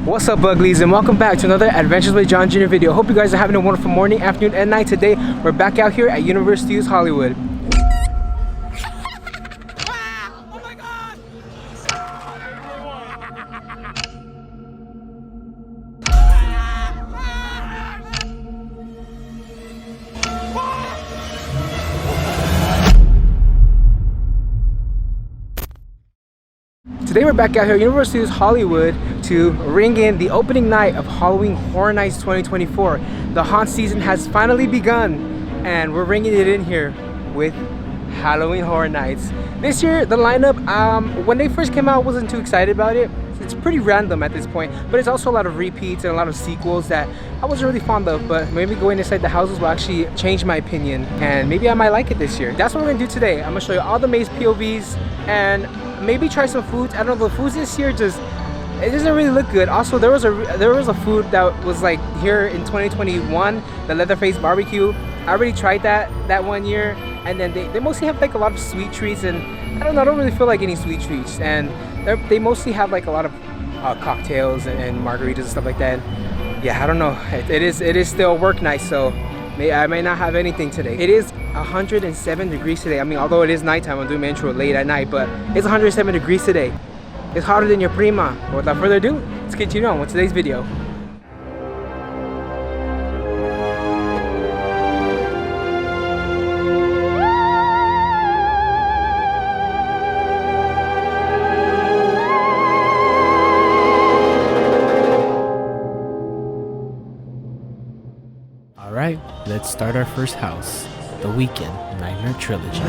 What's up, Uglies, and welcome back to another Adventures with John Jr. video. Hope you guys are having a wonderful morning, afternoon, and night. Today, we're back out here at Universal Studios Hollywood. Today we're back out here at Universal Studios Hollywood to ring in the opening night of Halloween Horror Nights 2024. The haunt season has finally begun, and we're ringing it in here with Halloween Horror Nights. This year, the lineup, when they first came out, I wasn't too excited about it. It's pretty random at this point, but it's also a lot of repeats and a lot of sequels that I wasn't really fond of, but maybe going inside the houses will actually change my opinion, and maybe I might like it this year. That's what we're gonna do today. I'm gonna show you all the maze POVs and maybe try some foods. I don't know, the foods this year it doesn't really look good. Also, there was a food that was like here in 2021, the Leatherface barbecue. I already tried that one year, and then they mostly have like a lot of sweet treats, and I don't really feel like any sweet treats, and they mostly have like a lot of cocktails and margaritas and stuff like that. Yeah, I don't know. It is still work night, so I may not have anything today. It is 107 degrees today. I mean, although it is nighttime, I'm doing my intro late at night, but it's 107 degrees today. It's hotter than your prima. But without further ado, let's continue on with today's video. Alright, let's start our first house. The Weeknd Nightmare Trilogy.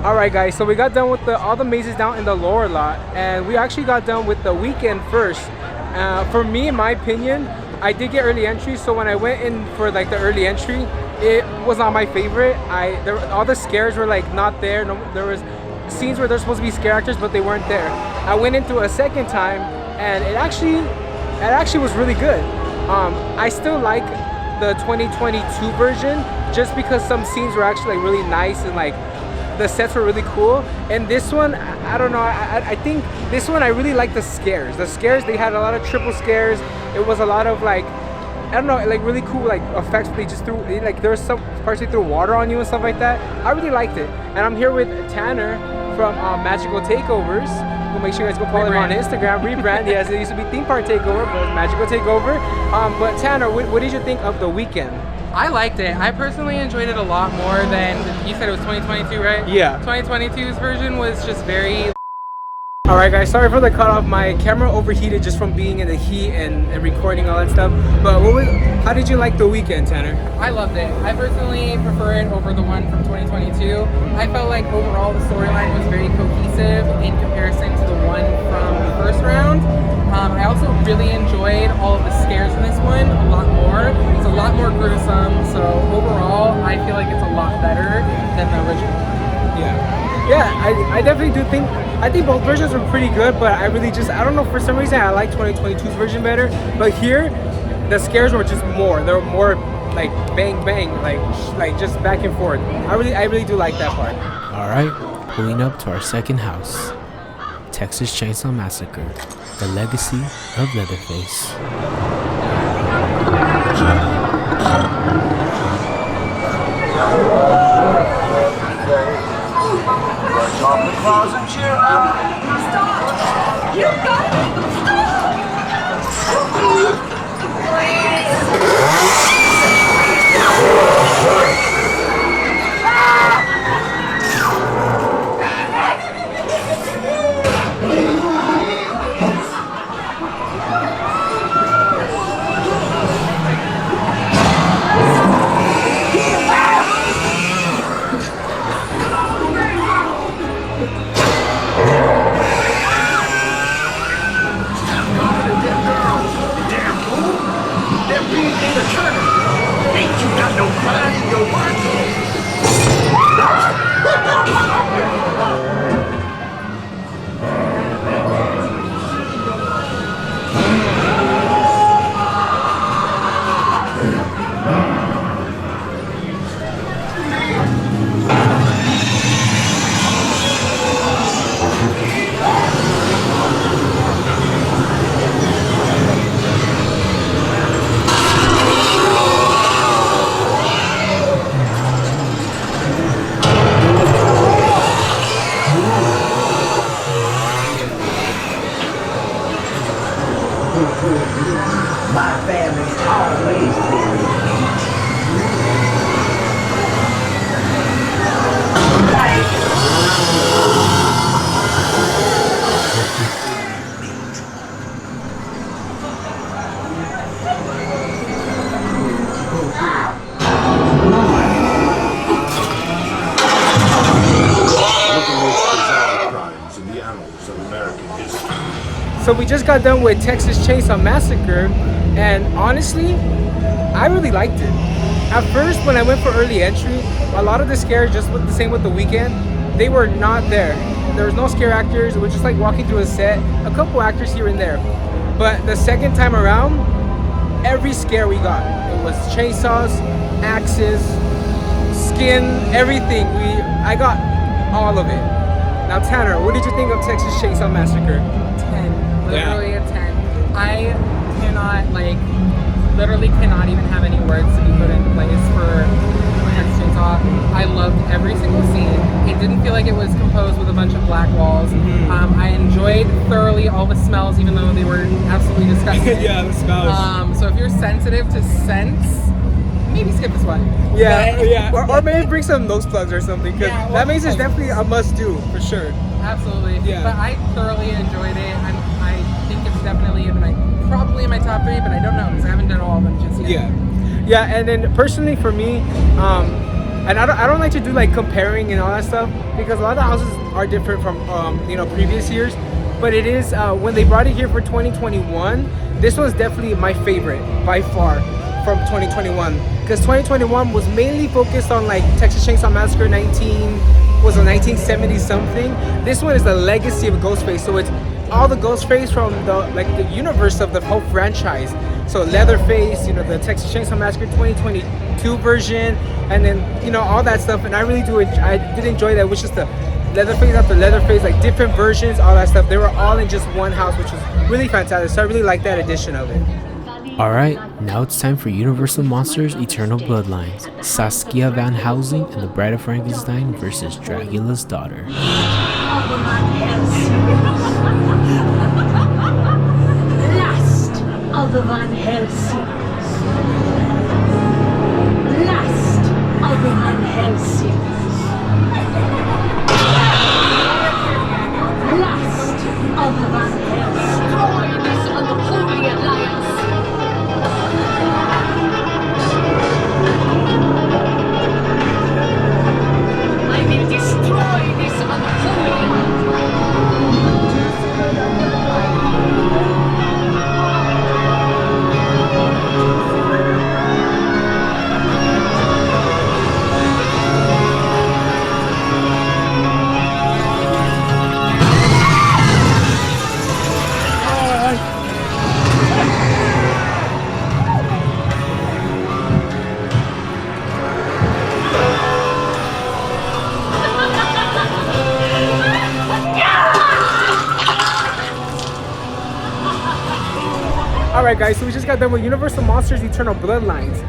Alright guys, so we got done with all the mazes down in the lower lot, and we actually got done with the Weeknd first. For me, in my opinion, I did get early entry, so when I went in for like the early entry, it was not my favorite. All the scares were like not there. There was scenes where they're supposed to be scare actors, but they weren't there. I went into a second time, and it actually was really good. I still like the 2022 version just because some scenes were actually like really nice, and like the sets were really cool. And this one, I don't know, I think this one I really like the scares. The scares, they had a lot of triple scares. It was a lot of like, I don't know, like really cool like effects. They just threw, like there was some parts they threw water on you and stuff like that. I really liked it. And I'm here with Tanner from Magical Takeovers. We'll make sure you guys go follow him on Instagram. Rebrand. Yes, it used to be Theme Park Takeover, but it's Magical Takeover. But Tanner, what did you think of the Weeknd? I liked it. I personally enjoyed it a lot more than, you said it was 2022, right? Yeah. 2022's version was just very... Alright guys, sorry for the cutoff. My camera overheated just from being in the heat and recording all that stuff. But how did you like the Weeknd, Tanner? I loved it. I personally prefer it over the one from 2022. I felt like overall the storyline was very cohesive in comparison to the one from the first round. I also really enjoyed all of the scares in this one a lot more. It's a lot more gruesome, so I definitely do think I think both versions were pretty good, but I really just I don't know, for some reason I like 2022's version better. But here, the scares were just more. They were more like bang bang, like just back and forth. I really do like that part. All right, pulling up to our second house, Texas Chainsaw Massacre: The Legacy of Leatherface. Brush off the clouds and cheer up. Stop! You gotta stop! My family's always So we just got done with Texas Chainsaw Massacre, and honestly, I really liked it. At first, when I went for early entry, a lot of the scares, just with the same with the Weeknd, they were not there. There was no scare actors. It was just like walking through a set, a couple actors here and there. But the second time around, every scare we got, it was chainsaws, axes, skin, everything. I got all of it. Now, Tanner, what did you think of Texas Chainsaw Massacre? 10. Literally a 10. I literally cannot even have any words to be put into place for Texas Chainsaw. I loved every single scene. It didn't feel like it was composed with a bunch of black walls. I enjoyed thoroughly all the smells, even though they were absolutely disgusting. Yeah, the smells. So if you're sensitive to scents, maybe skip this one. Yeah. Or maybe bring some nose plugs or something, because Yeah, that means it's definitely a must-do, for sure. Absolutely. Yeah. But I thoroughly enjoyed it. I think it's definitely probably in my top 3, but I don't know because I haven't done all of them just yet. Yeah, and then personally for me, and I don't like to do like comparing and all that stuff, because a lot of the houses are different from previous years. But it is when they brought it here for 2021, this was definitely my favorite by far from 2021, because 2021 was mainly focused on like Texas Chainsaw Massacre 1970 something. This one is the legacy of Ghostface, so it's all the Ghostface from the universe of the whole franchise. So Leatherface, the Texas Chainsaw Massacre 2022 version, and then all that stuff. And I really did enjoy that, which is the Leatherface after Leatherface, like different versions, all that stuff. They were all in just one house, which was really fantastic. So I really like that edition of it. Alright, now it's time for Universal Monsters Eternal Bloodlines: Saskia Van Helsing and the Bride of Frankenstein versus Dracula's daughter. Last of the Van Helsings. Last of the Van Helsings. Last of the Van Helsings. Destroy this unholy alliance. I will destroy this unholy. Alright guys, so we just got done with Universal Monsters Eternal Bloodlines.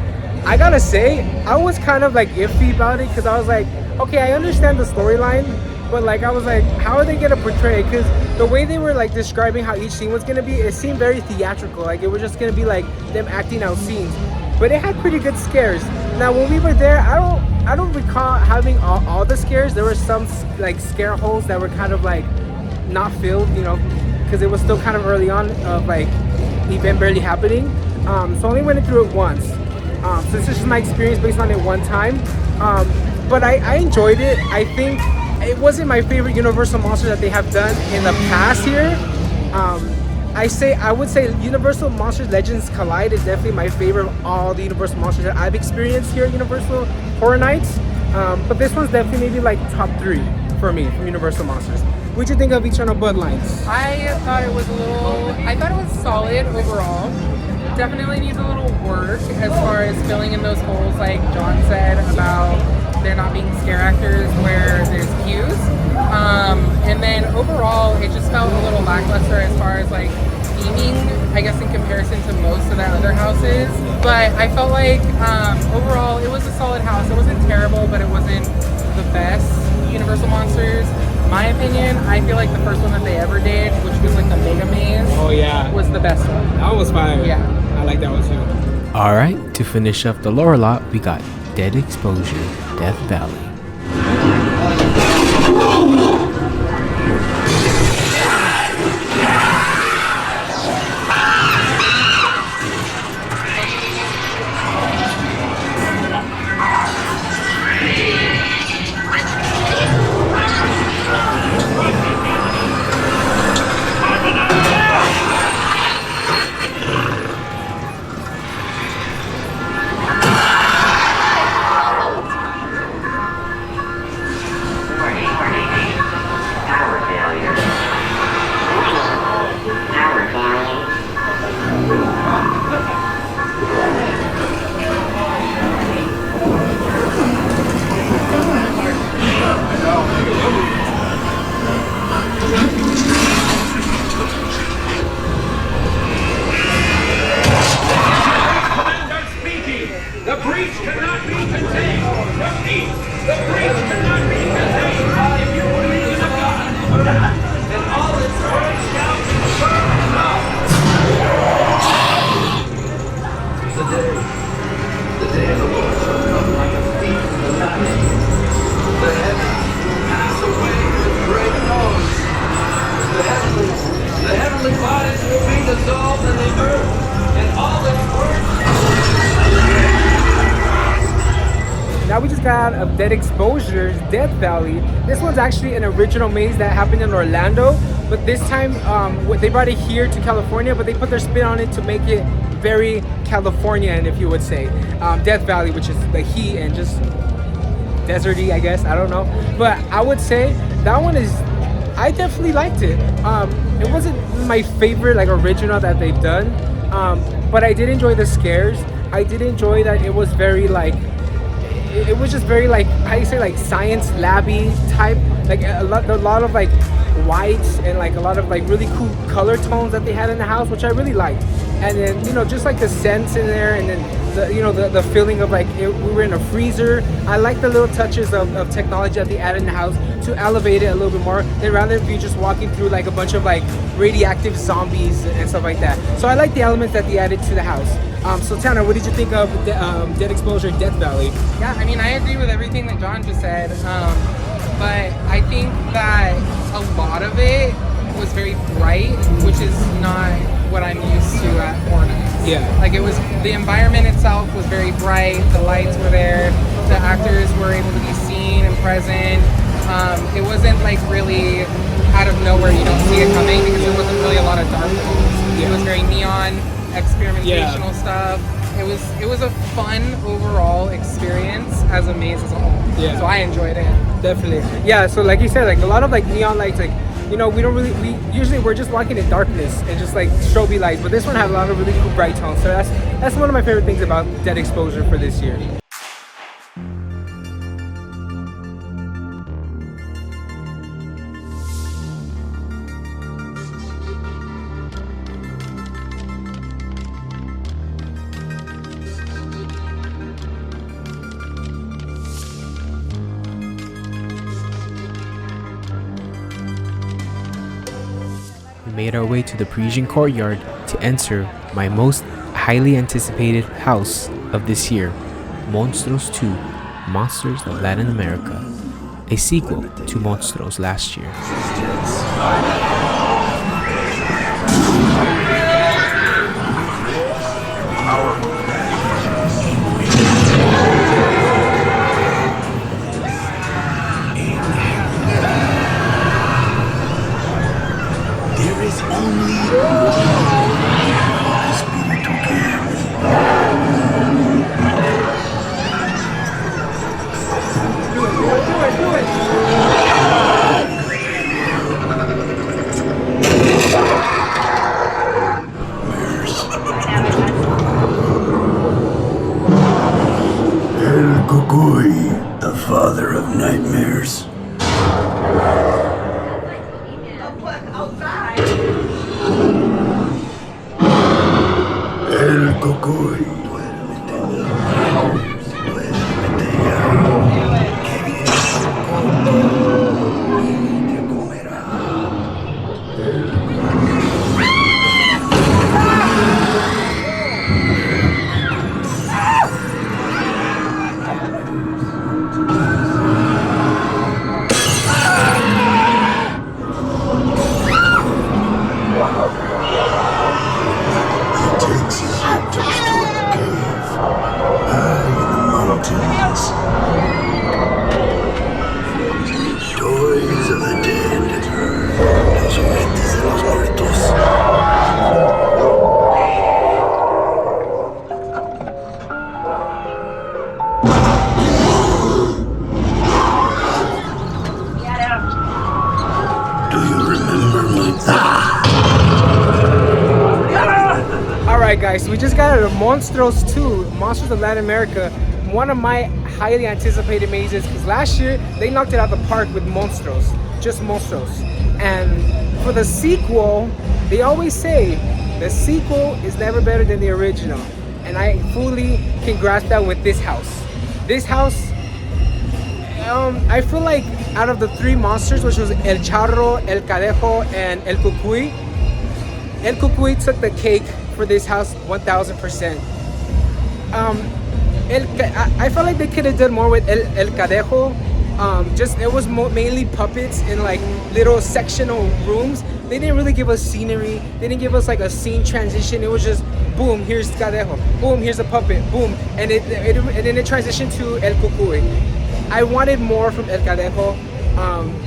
I gotta say, I was kind of like iffy about it because I was like, okay, I understand the storyline, but like I was like, how are they gonna portray it? Because the way they were like describing how each scene was gonna be, it seemed very theatrical. Like it was just gonna be like them acting out scenes. But it had pretty good scares. Now when we were there, I don't recall having all the scares. There were some like scare holes that were kind of like not filled, you know, because it was still kind of early on of like the event barely happening. So I only went through it once. So this is just my experience based on it one time. But I enjoyed it. I think it wasn't my favorite Universal Monsters that they have done in the past here. I would say Universal Monsters Legends Collide is definitely my favorite of all the Universal Monsters that I've experienced here at Universal Horror Nights. But this one's definitely maybe like top 3 for me from Universal Monsters. What'd you think of Eternal Bloodlines? I thought it was solid overall. Definitely needs a little work as far as filling in those holes, like John said about there not being scare actors where there's cues. And then overall, it just felt a little lackluster as far as like theming, I guess, in comparison to most of the other houses. But I felt like overall, it was a solid house. It wasn't terrible, but it wasn't the best Universal Monsters. My opinion, I feel like the first one that they ever did, which was like the Mega Maze, Oh yeah, was the best one. that was fire. Yeah. I like that one too. Alright, to finish up the lower lot, we got Dead Exposure, Death Valley. The breach cannot be contained! Repeat! The breach cannot be contained! If you believe in a God, then all its words shall be burned up! The day of the Lord shall come like a thief in the night. The heavens will pass away with great noise. The heavenly bodies will be dissolved in the earth, and all its works. Now we just got out of Dead Exposure's Death Valley. This one's actually an original maze that happened in Orlando, but this time they brought it here to California, but they put their spin on it to make it very Californian, if you would say. Death Valley, which is the heat and just deserty, I guess, I don't know. But I would say that one is, I definitely liked it. It wasn't my favorite like original that they've done, but I did enjoy the scares. I did enjoy that it was very like, it was just very like, how do you say, like science labby type, like a lot of like whites and like a lot of like really cool color tones that they had in the house, which I really liked. And then, you know, just like the scents in there, and then the, you know, the feeling of like we were in a freezer. I like the little touches of technology that they added in the house to elevate it a little bit more than rather than be just walking through like a bunch of like radioactive zombies and stuff like that. So I like the elements that they added to the house. So Tanner, what did you think of Dead Exposure, Death Valley? Yeah, I mean, I agree with everything that John just said, but I think that a lot of it was very bright, which is not what I'm used to at Horror Nights. Yeah. Like, it was, the environment itself was very bright, the lights were there, the actors were able to be seen and present. It wasn't like really out of nowhere, you don't see it coming, because there wasn't really a lot of dark holes. Yeah. It was very neon, experimentational stuff. It was a fun overall experience as a maze as a whole. Yeah. So I enjoyed it. Definitely. Yeah, so like you said, like a lot of like neon lights, like, you know, we usually we're just walking in darkness and just like strobe lights, but this one had a lot of really cool bright tones. So that's one of my favorite things about Dead Exposure for this year. made our way to the Parisian courtyard to enter my most highly anticipated house of this year, Monstrous 2, Monsters of Latin America, a sequel to Monstrous last year. There is only one Espíritu El Cucuy, the father of nightmares. El Cucuy, duérmete ya, duérmete ya, que viene y te comerá. Takes his victims to a cave high in the mountains. Stories of the dead, los juguetes de los muertos. Do you remember my... Alright guys, so we just got out of Monstros 2, Monsters of Latin America, one of my highly anticipated mazes, because last year they knocked it out of the park with Monstros, just Monstros. And for the sequel, they always say the sequel is never better than the original. And I fully can grasp that with this house. This house, I feel like out of the three monsters, which was El Charro, El Cadejo, and El Cucuy took the cake for this house 1000%. I felt like they could have done more with El Cadejo. Just it was mainly puppets in like little sectional rooms. They didn't really give us scenery. They didn't give us like a scene transition. It was just boom, here's Cadejo, boom, here's a puppet, boom, and then it transitioned to El Cucuy. I wanted more from El Cadejo,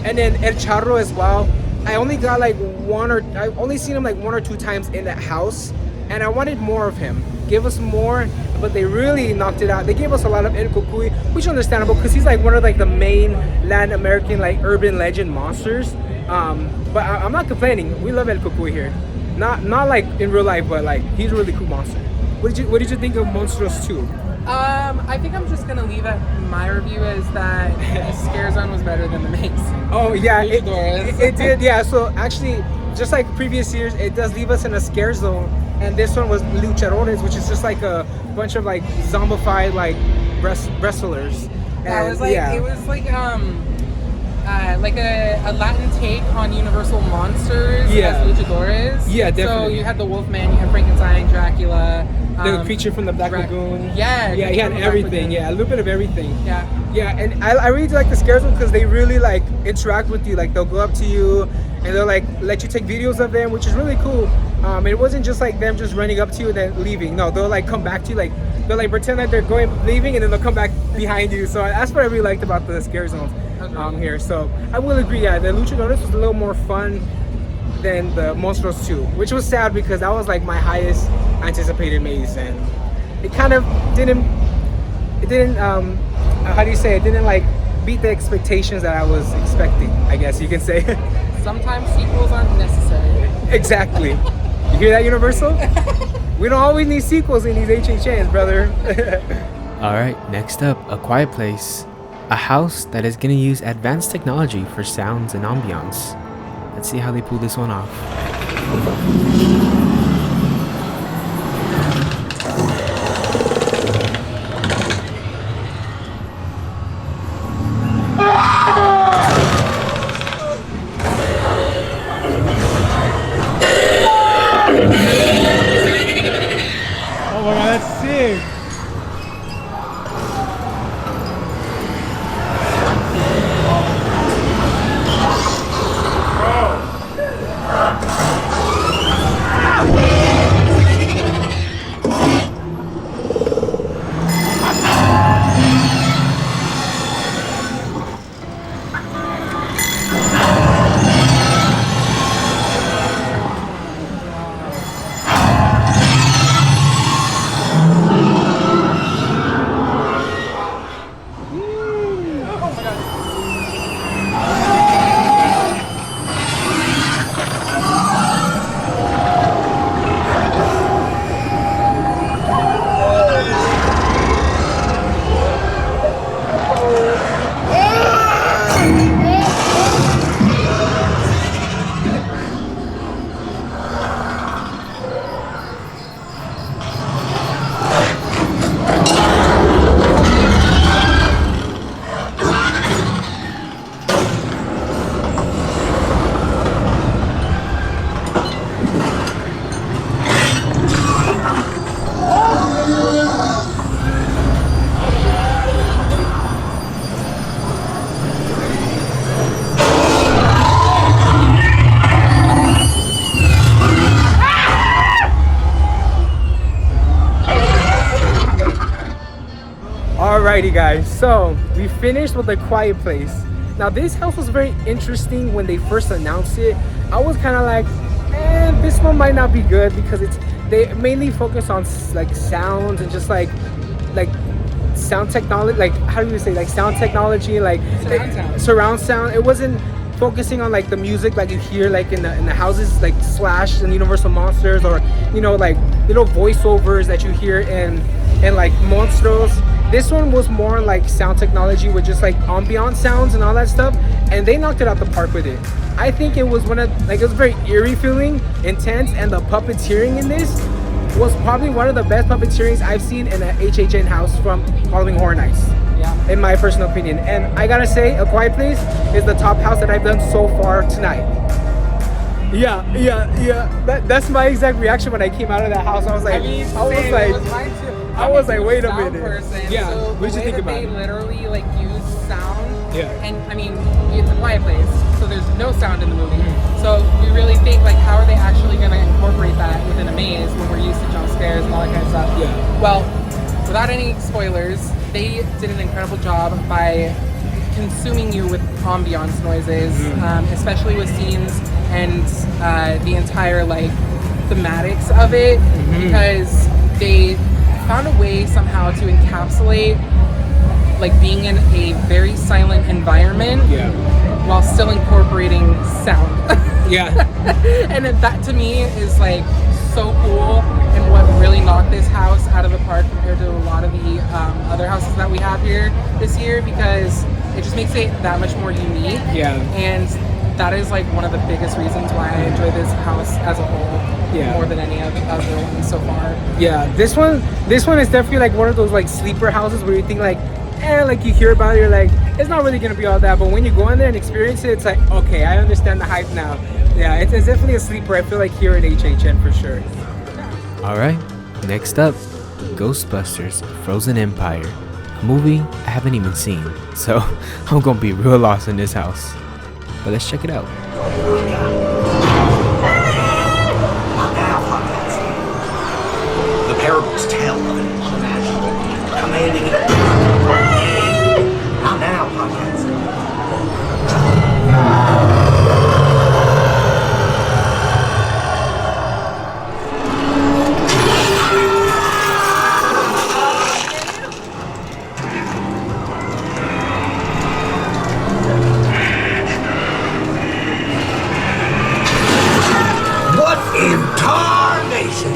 and then El Charro as well. I only got like I've only seen him like one or two times in that house, and I wanted more of him. Give us more, but they really knocked it out. They gave us a lot of El Cucuy, which is understandable because he's like one of like the main Latin American like urban legend monsters. But I'm not complaining. We love El Cucuy here. Not like in real life, but like he's a really cool monster. What did you think of Monstrous 2? I think I'm just gonna leave it. My review is that the Scare Zone was better than the maze. Oh yeah, Luchadores. it did. Yeah, so actually, just like previous years, it does leave us in a scare zone. And this one was Luchadores, which is just like a bunch of like zombified like wrestlers. That was like it was like a Latin take on Universal monsters as Luchadores. Yeah, definitely. So you had the Wolfman, you had Frankenstein, Dracula. The creature from the Black Lagoon. Yeah, he had everything. Yeah, a little bit of everything. Yeah. Yeah, and I really do like the scare zone because they really like interact with you. Like they'll go up to you and they'll like let you take videos of them, which is really cool. It wasn't just like them just running up to you and then leaving. No, they'll like come back to you. Like they'll like pretend that they're leaving and then they'll come back behind you. So that's what I really liked about the scare zones here. So I will agree. Yeah, the Luchadores was a little more fun than the Monstros 2, which was sad because that was like my highest anticipated maze, and it kind of didn't how do you say, it didn't like beat the expectations that I was expecting, I guess you can say. Sometimes sequels aren't necessary. Exactly. You hear that, Universal? We don't always need sequels in these HHNs, brother. Alright, next up, A Quiet Place. A house that is going to use advanced technology for sounds and ambiance. Let's see how they pull this one off. Alrighty guys, so we finished with The Quiet Place. Now this house was very interesting when they first announced it. I was kind of like, this one might not be good because they mainly focus on like sounds and just like sound technology, like how do you say, like sound technology, like surround sound. It wasn't focusing on like the music like you hear like in the houses like Slash and Universal Monsters, or you know, like little voiceovers that you hear in like Monstrous. This one was more like sound technology with just like ambient sounds and all that stuff, and they knocked it out the park with it. I think it was it was very eerie feeling, intense, and the puppeteering in this was probably one of the best puppeteerings I've seen in an HHN house from Halloween Horror Nights. Yeah. In my personal opinion. And I gotta say, A Quiet Place is the top house that I've done so far tonight. Yeah. That's my exact reaction when I came out of that house. I was like, I was like, wait a minute. Yeah. So what did you think about they it? literally like use sound. Yeah. And I mean, it's A Quiet Place, so there's no sound in the movie. So we really think like, how are they actually going to incorporate that within a maze when we're used to jump scares and all that kind of stuff? Yeah. Well, without any spoilers, they did an incredible job by consuming you with ambiance noises, especially with scenes and the entire like thematics of it, because they found a way somehow to encapsulate like being in a very silent environment while still incorporating sound. And that to me is like so cool, and what really knocked this house out of the park compared to a lot of the other houses that we have here this year, because it just makes it that much more unique. And that is like one of the biggest reasons why I enjoy this house as a whole more than any other ones so far. This one is definitely like one of those like sleeper houses where you think like, like you hear about it, you're like, it's not really gonna be all that, but when you go in there and experience it, it's like, okay, I understand the hype now. Yeah, it's definitely a sleeper, I feel like, here at HHN for sure. Alright, next up, Ghostbusters Frozen Empire. A movie I haven't even seen, so I'm gonna be real lost in this house. But let's check it out. The parables tell of an unimaginable being commanding it. Now, podcast. What in tarnation?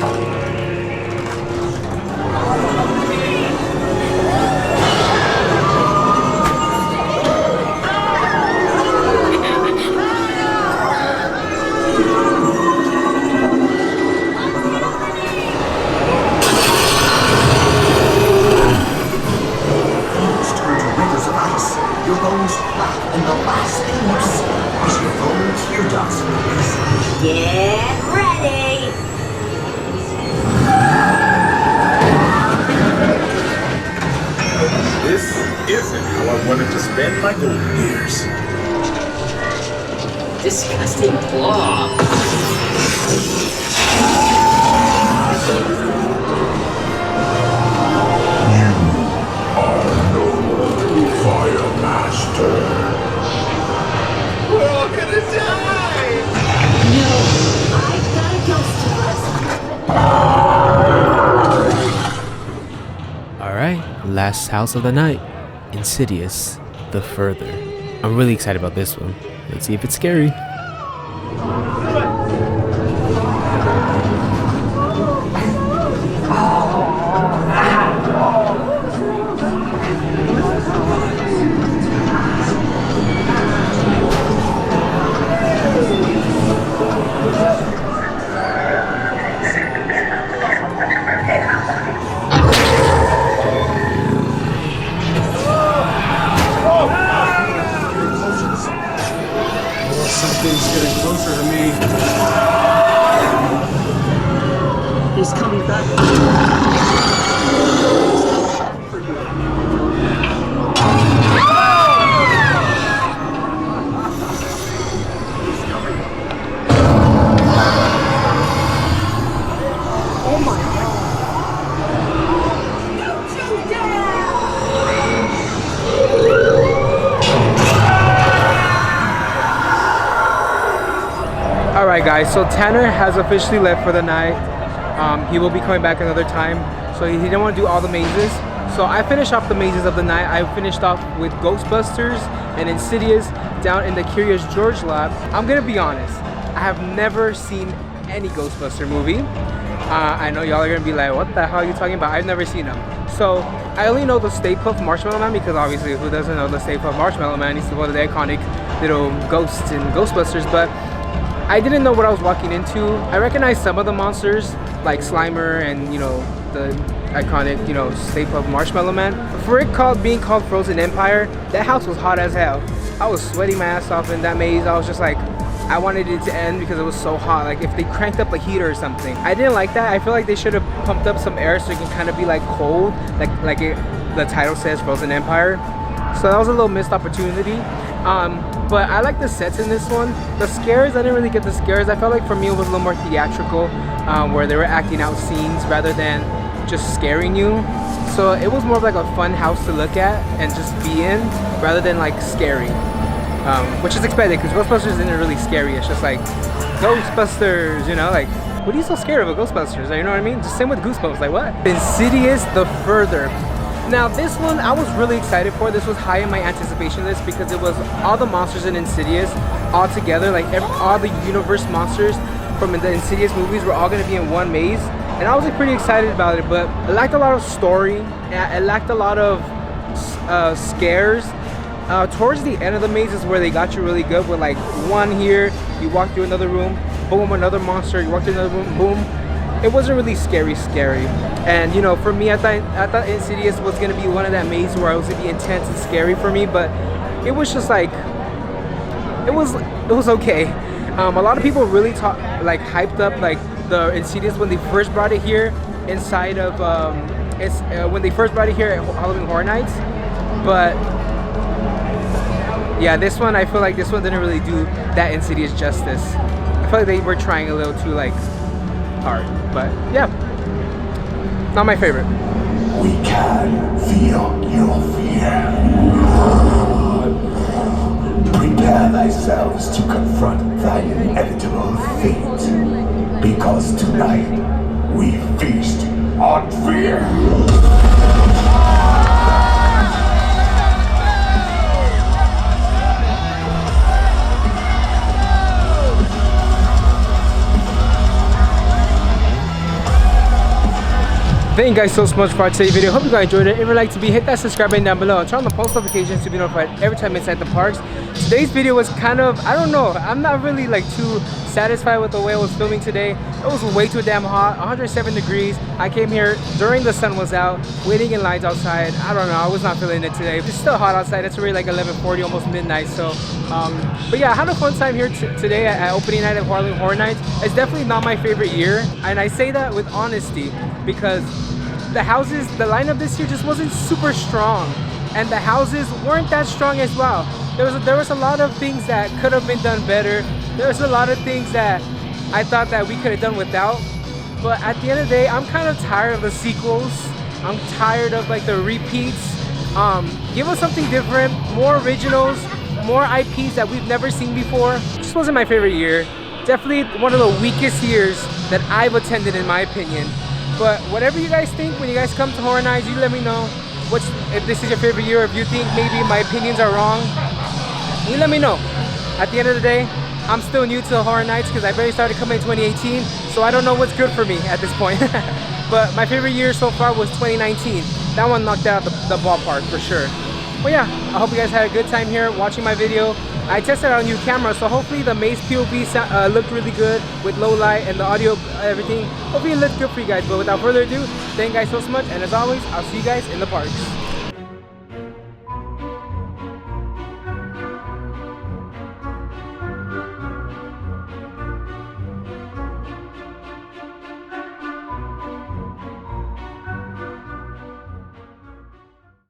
Your bones crack, and the last thing you see is your own teardrops. Get ready! This isn't how I wanted to spend my golden years. Disgusting blob. Fire Master. We're all gonna die! No, I've got a ghost to rescue. Alright, last house of the night, Insidious, The Further. I'm really excited about this one. Let's see if it's scary. Something Alright guys, so Tanner has officially left for the night. He will be coming back another time. So he didn't want to do all the mazes. So I finished off the mazes of the night. I finished off with Ghostbusters and Insidious down in the Curious George lab. I'm gonna be honest, I have never seen any Ghostbuster movie. I know y'all are gonna be like, what the hell are you talking about? I've never seen them. So I only know the Stay Puft Marshmallow Man, because obviously who doesn't know the Stay Puft Marshmallow Man? He's one of the iconic little ghosts in Ghostbusters, but I didn't know what I was walking into. I recognized some of the monsters like Slimer and, you know, the iconic, you know, Stay Puft Marshmallow Man. For it being called Frozen Empire, that house was hot as hell. I was sweating my ass off in that maze. I was just like, I wanted it to end because it was so hot. Like if they cranked up a heater or something. I didn't like that. I feel like they should have pumped up some air so it can kind of be like cold, like the title says, Frozen Empire. So that was a little missed opportunity. But I like the sets in this one. The scares, I didn't really get the scares. I felt like for me it was a little more theatrical, where they were acting out scenes rather than just scaring you. So it was more of like a fun house to look at and just be in rather than like scary. Which is expected because Ghostbusters isn't really scary. It's just like Ghostbusters, you know, like what are you so scared of a Ghostbusters? You know what I mean? Just same with Goosebumps, like what? Insidious The Further. Now this one I was really excited for. This was high in my anticipation list because it was all the monsters in Insidious all together, like all the universe monsters from the Insidious movies were all going to be in one maze, and I was like pretty excited about it. But it lacked a lot of story, it lacked a lot of scares. Towards the end of the maze is where they got you really good with like one here, you walk through another room, boom, another monster, you walk through another room, boom. It wasn't really scary. And you know, for me, I thought Insidious was gonna be one of that mazes where it was gonna be intense and scary for me, but it was just like, it was okay. A lot of people really hyped up like the Insidious when they first brought it here inside of when they first brought it here at Halloween Horror Nights, but yeah, this one, I feel like this one didn't really do that Insidious justice. I feel like they were trying a little too like hard, but yeah, not my favorite. We can feel your fear. Prepare thyselves to confront thy inevitable fate, because tonight we feast on fear. Thank you guys so much for today's video. Hope you guys enjoyed it. If you'd like to hit that subscribe button down below and turn on the post notifications to be notified every time inside the parks. Today's video was kind of, I don't know, I'm not really like too satisfied with the way I was filming today. It was way too damn hot, 107 degrees. I came here during the sun was out, waiting in lines outside. I don't know, I was not feeling it today. It's still hot outside. It's already like 11:40, almost midnight. So, but yeah, I had a fun time here today at opening night of Halloween Horror Nights. It's definitely not my favorite year, and I say that with honesty because the houses, the lineup this year just wasn't super strong, and the houses weren't that strong as well. There was a lot of things that could have been done better. There was a lot of things that I thought that we could have done without. But at the end of the day, I'm kind of tired of the sequels. I'm tired of like the repeats. Give us something different, more originals, more IPs that we've never seen before. This wasn't my favorite year. Definitely one of the weakest years that I've attended, in my opinion. But whatever you guys think, when you guys come to Horror Nights, you let me know if this is your favorite year, or if you think maybe my opinions are wrong, you let me know. At the end of the day, I'm still new to Horror Nights because I barely started coming in 2018, so I don't know what's good for me at this point. But my favorite year so far was 2019. That one knocked out the ballpark for sure. But yeah, I hope you guys had a good time here watching my video. I tested out a new camera, so hopefully the Maze POV looked really good with low light and the audio, everything. Hopefully it looked good for you guys. But without further ado, thank you guys so much, and as always, I'll see you guys in the parks.